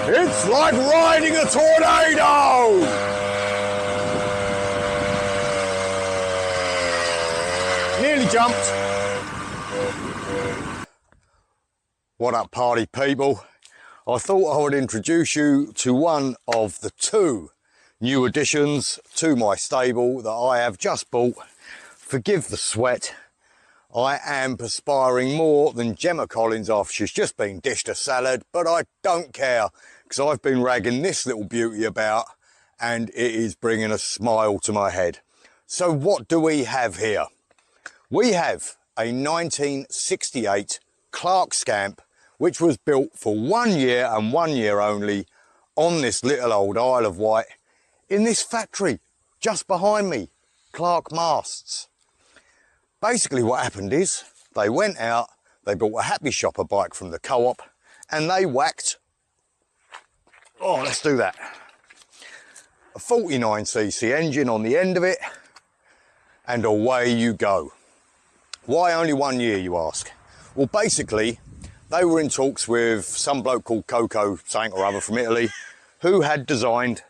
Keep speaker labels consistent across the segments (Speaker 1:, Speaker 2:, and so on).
Speaker 1: It's like riding a tornado! Nearly jumped. What up, party people? I thought I would introduce you to one of the two new additions to my stable that I have just bought. Forgive the sweat. I am perspiring more than Gemma Collins after she's just been dished a salad, but I don't care because I've been ragging this little beauty about and it is bringing a smile to my head. So what do we have here? We have a 1968 Clark Scamp, which was built for 1 year and 1 year only on this little old Isle of Wight in this factory just behind me, Clark Masts. Basically what happened is they went out, they bought a Happy Shopper bike from the co-op and they whacked, oh let's do that, a 49cc engine on the end of it and away you go. Why only 1 year, you ask? Well, basically they were in talks with some bloke called Coco something or other from Italy who had designed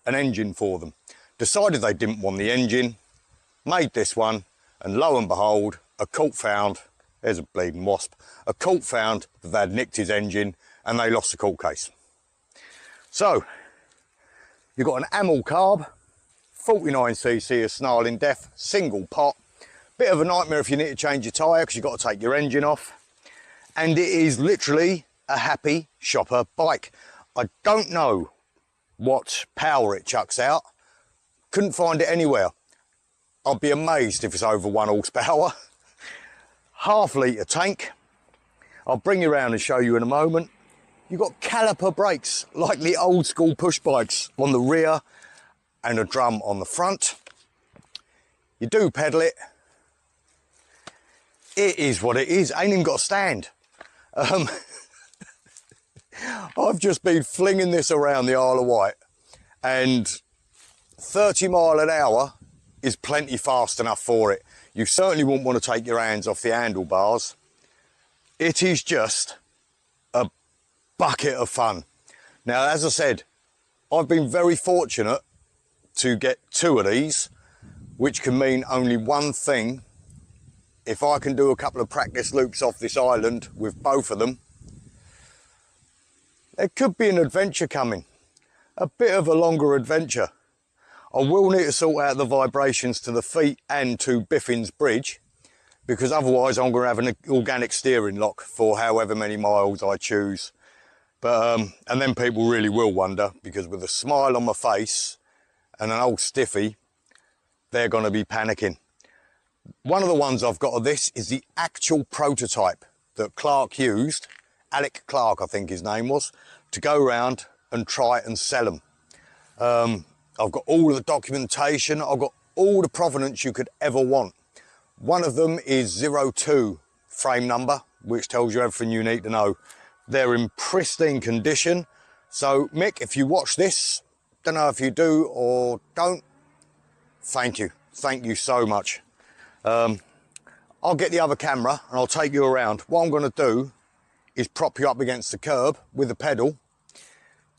Speaker 1: an engine for them. Decided they didn't want the engine, made this one, and lo and behold, a court found, there's a bleeding wasp, a court found that they'd nicked his engine and they lost the court case. So, you've got an Amel carb, 49cc of snarling death, single pot. Bit of a nightmare if you need to change your tyre because you've got to take your engine off. And it is literally a Happy Shopper bike. I don't know what power it chucks out. Couldn't find it anywhere. I'd be amazed if it's over 1 horsepower. Half litre tank. I'll bring you around and show you in a moment. You've got caliper brakes like the old school push bikes on the rear and a drum on the front. You do pedal it. It is what it is. Ain't even got a stand. I've just been flinging this around the Isle of Wight and 30 mile an hour is plenty fast enough for it. You certainly wouldn't want to take your hands off the handlebars. It is just a bucket of fun. Now, as I said, I've been very fortunate to get 2 of these, which can mean only one thing. If I can do a couple of practice loops off this island with both of them, there could be an adventure coming, a bit of a longer adventure. I will need to sort out the vibrations to the feet and to Biffin's bridge, because otherwise I'm going to have an organic steering lock for however many miles I choose. But and then people really will wonder, because with a smile on my face and an old stiffy, they're going to be panicking. One of the ones I've got of this is the actual prototype that Clark used, Alec Clark I think his name was, to go around and try and sell them. I've got all of the documentation, I've got all the provenance you could ever want. One of them is 02 frame number, which tells you everything you need to know. They're in pristine condition. So Mick, if you watch this, don't know if you do or don't, thank you so much. I'll get the other camera and I'll take you around. What I'm going to do is prop you up against the curb with the pedal,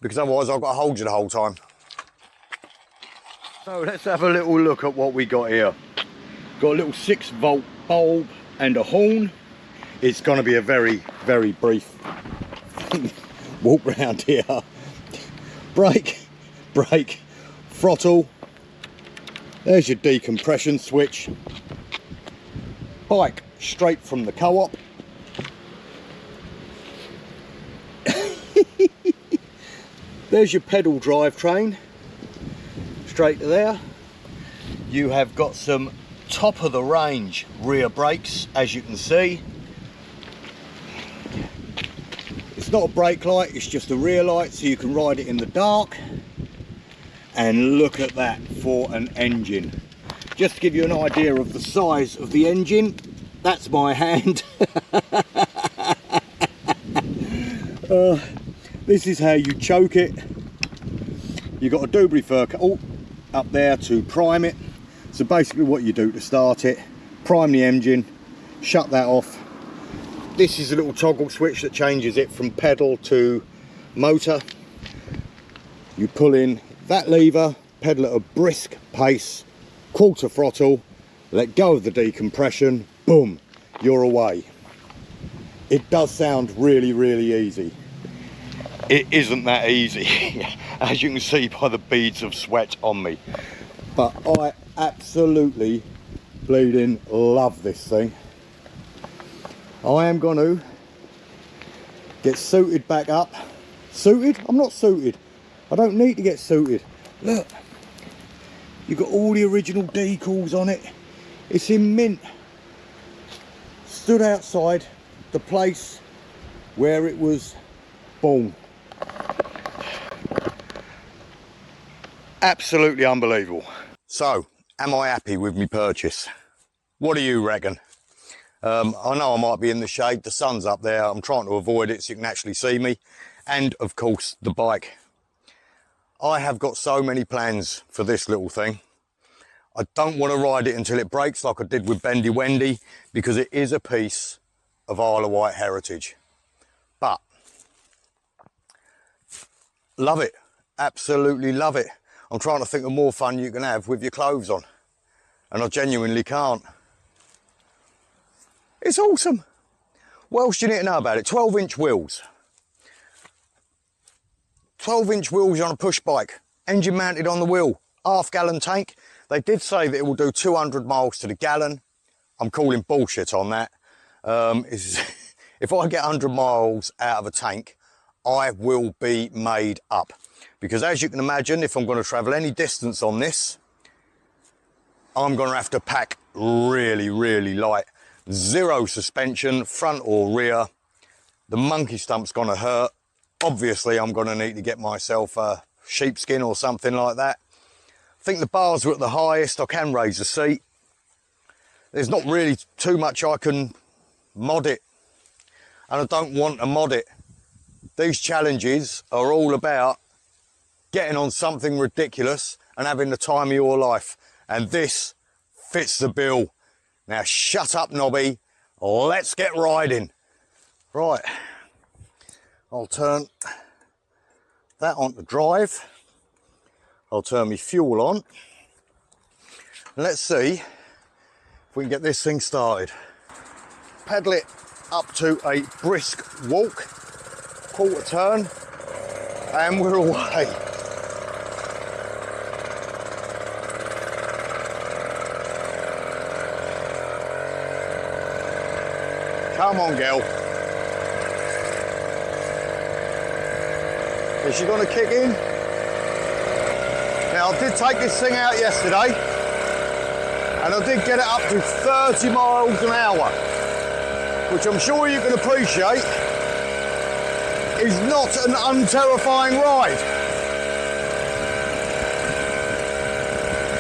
Speaker 1: because otherwise I've got to hold you the whole time. So let's have a little look at what we got here. Got a little 6-volt bulb and a horn. It's going to be a very, very brief walk around here. Brake, throttle. There's your decompression switch. Bike straight from the co-op. There's your pedal drivetrain. Straight to there. You have got some top of the range rear brakes, as you can see. It's not a brake light, it's just a rear light, so you can ride it in the dark. And look at that for an engine. Just to give you an idea of the size of the engine, that's my hand. This is how you choke it. You've got a Dewberry fir up there to prime it. So basically what you do to start it, prime the engine, shut that off. This is a little toggle switch that changes it from pedal to motor. You pull in that lever, pedal at a brisk pace, quarter throttle, let go of the decompression, boom, you're away. It does sound really, really easy. It isn't that easy, as you can see by the beads of sweat on me. But I absolutely bleeding love this thing. I am going to get suited back up. Suited? I'm not suited. I don't need to get suited. Look, you've got all the original decals on it. It's in mint. Stood outside the place where it was born. Absolutely unbelievable. So, am I happy with my purchase? What do you reckon? I know I might be in the shade, the sun's up there, I'm trying to avoid it so you can actually see me. And of course, the bike. I have got so many plans for this little thing. I don't want to ride it until it breaks like I did with Bendy Wendy, because it is a piece of Isle of Wight heritage. But, love it, absolutely love it. I'm trying to think of more fun you can have with your clothes on, and I genuinely can't. It's awesome. What else do you need to know about it? 12-inch wheels. 12-inch wheels on a push bike, engine mounted on the wheel, half-gallon tank. They did say that it will do 200 miles to the gallon. I'm calling bullshit on that. If I get 100 miles out of a tank, I will be made up. Because as you can imagine, if I'm going to travel any distance on this, I'm going to have to pack really, really light. Zero suspension, front or rear. The monkey stump's going to hurt. Obviously, I'm going to need to get myself a sheepskin or something like that. I think the bars were at the highest. I can raise the seat. There's not really too much I can mod it. And I don't want to mod it. These challenges are all about getting on something ridiculous and having the time of your life. And this fits the bill. Now shut up, Nobby. Let's get riding. Right. I'll turn that on to drive. I'll turn my fuel on. And let's see if we can get this thing started. Pedal it up to a brisk walk, quarter turn, and we're away. Come on, girl. Is she going to kick in? Now, I did take this thing out yesterday, and I did get it up to 30 miles an hour, which I'm sure you can appreciate is not an unterrifying ride.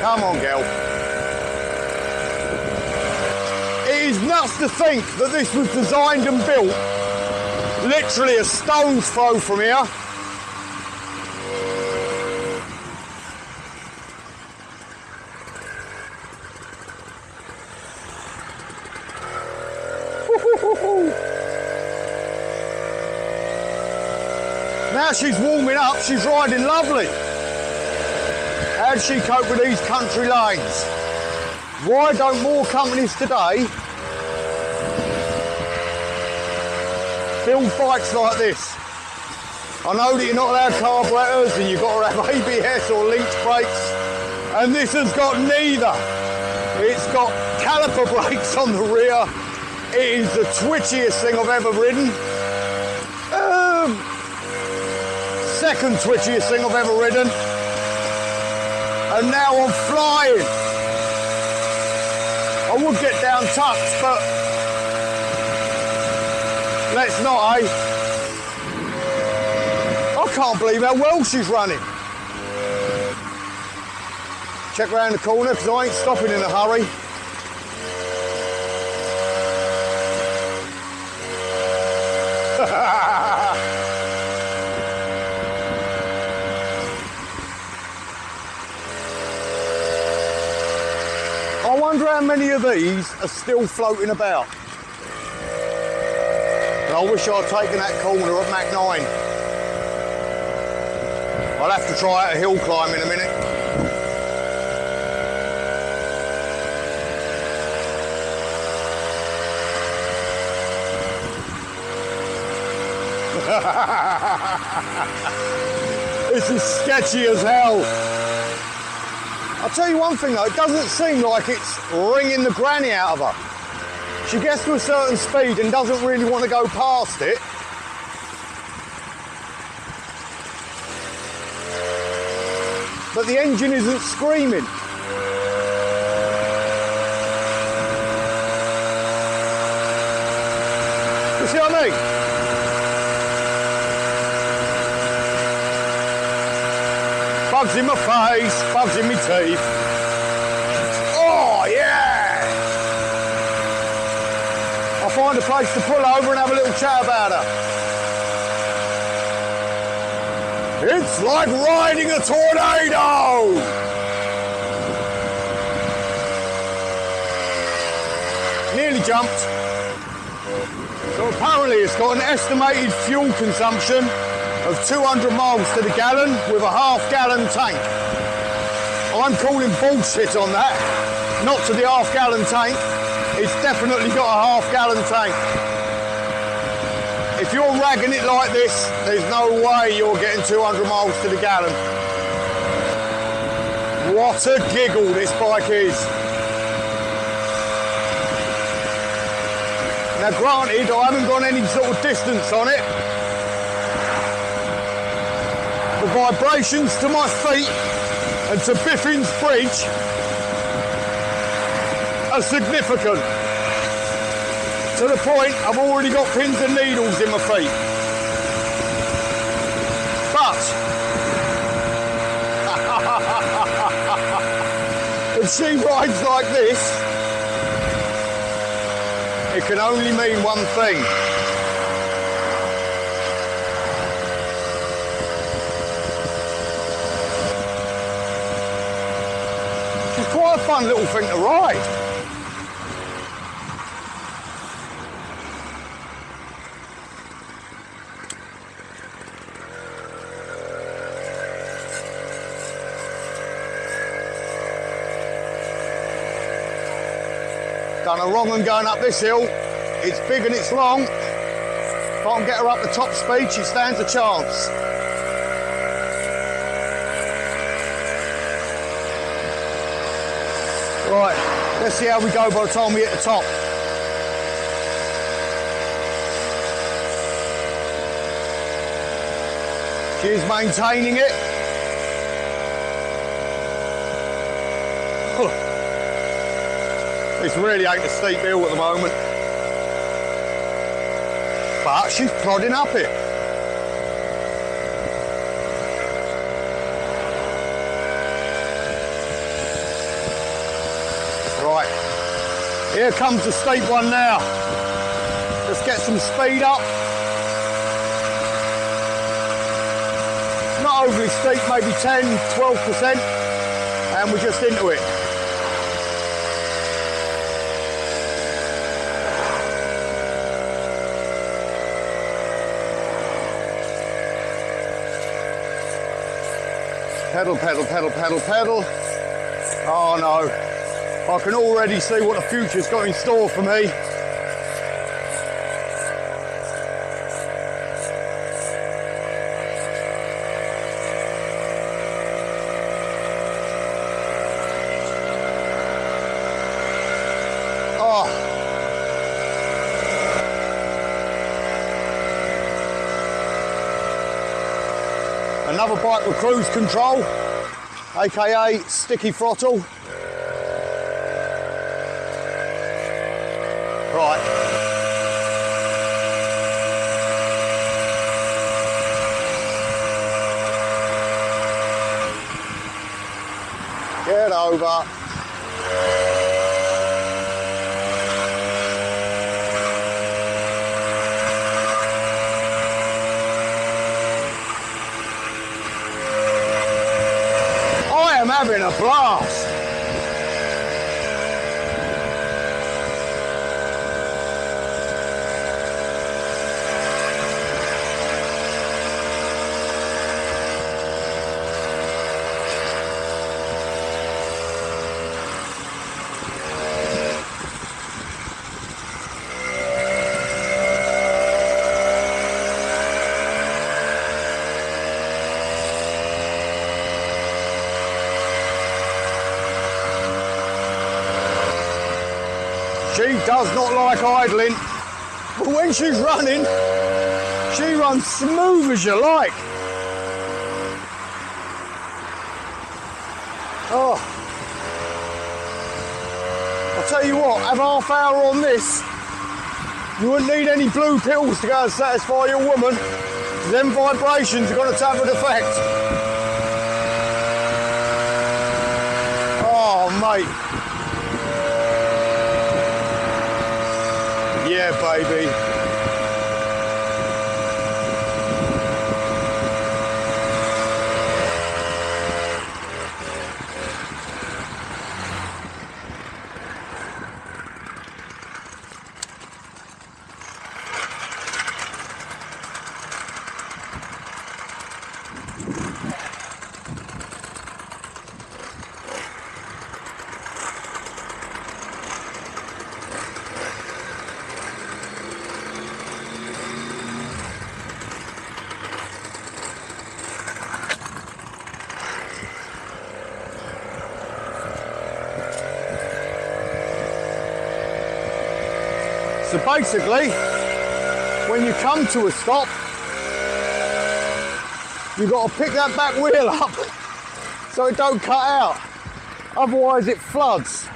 Speaker 1: Come on, girl. It is nuts to think that this was designed and built literally a stone's throw from here. Now she's warming up, she's riding lovely. How does she cope with these country lanes? Why don't more companies today build bikes like this? I know that you're not allowed carburetors and you've got to have ABS or linked brakes, and this has got neither. It's got caliper brakes on the rear. It is the twitchiest thing I've ever ridden. Second twitchiest thing I've ever ridden. And now I'm flying. I would get down tucked, but let's not, eh? I can't believe how well she's running. Check around the corner because I ain't stopping in a hurry. I wonder how many of these are still floating about. And I wish I'd taken that corner at Mach 9. I'll have to try out a hill climb in a minute. This is sketchy as hell. I'll tell you one thing though, it doesn't seem like it's wringing the granny out of her. She gets to a certain speed and doesn't really want to go past it. But the engine isn't screaming. You see what I mean? Bugs in my face, bugs in my teeth. Oh yeah! I'll find a place to pull over and have a little chat about her. It's like riding a tornado! Nearly jumped. So apparently it's got an estimated fuel consumption of 200 miles to the gallon with a half-gallon tank. I'm calling bullshit on that. Not to the half-gallon tank. It's definitely got a half-gallon tank. If you're ragging it like this, there's no way you're getting 200 miles to the gallon. What a giggle this bike is. Now granted, I haven't gone any sort of distance on it. The vibrations to my feet and to Biffin's bridge are significant. To the point I've already got pins and needles in my feet. But if she rides like this, it can only mean one thing. She's quite a fun little thing to ride. Done her wrong and going up this hill. It's big and it's long. If I can get her up the top speed, she stands a chance. Right, let's see how we go by the time we hit the top. She is maintaining it. This really ain't a steep hill at the moment. But she's plodding up it. Right, here comes the steep one now. Let's get some speed up. Not overly steep, maybe 10, 12%, and we're just into it. Pedal, pedal, pedal, pedal, pedal. Oh no, I can already see what the future's got in store for me. Oh. Another bike with cruise control, aka sticky throttle. Right. Get over. I'm having a blast. She does not like idling, but when she's running, she runs smooth as you like. Oh, I'll tell you what, have half hour on this, you wouldn't need any blue pills to go and satisfy your woman. Them vibrations are going to have an effect. Oh, mate. Yeah, baby. So basically, when you come to a stop, you've got to pick that back wheel up so it don't cut out. Otherwise it floods.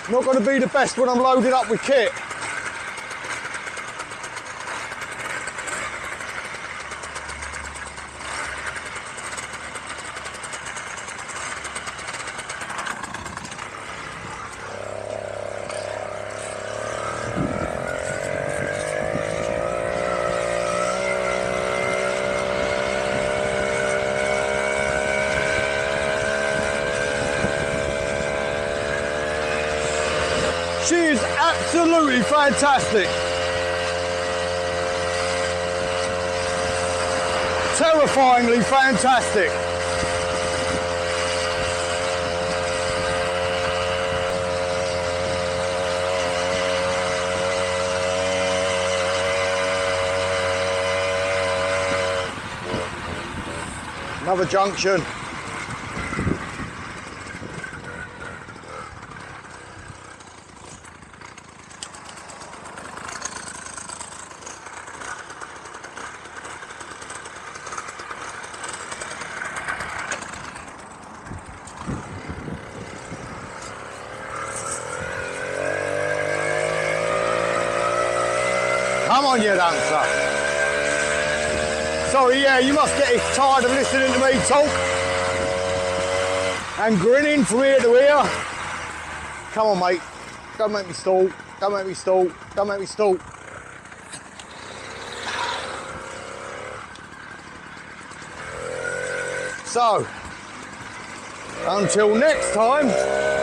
Speaker 1: Not going to be the best when I'm loaded up with kit. She is absolutely fantastic. Terrifyingly fantastic. Another junction. Come on, you dancer. Sorry, yeah, you must get tired of listening to me talk and grinning from ear to ear. Come on, mate. Don't make me stall. Don't make me stall. Don't make me stall. So, until next time.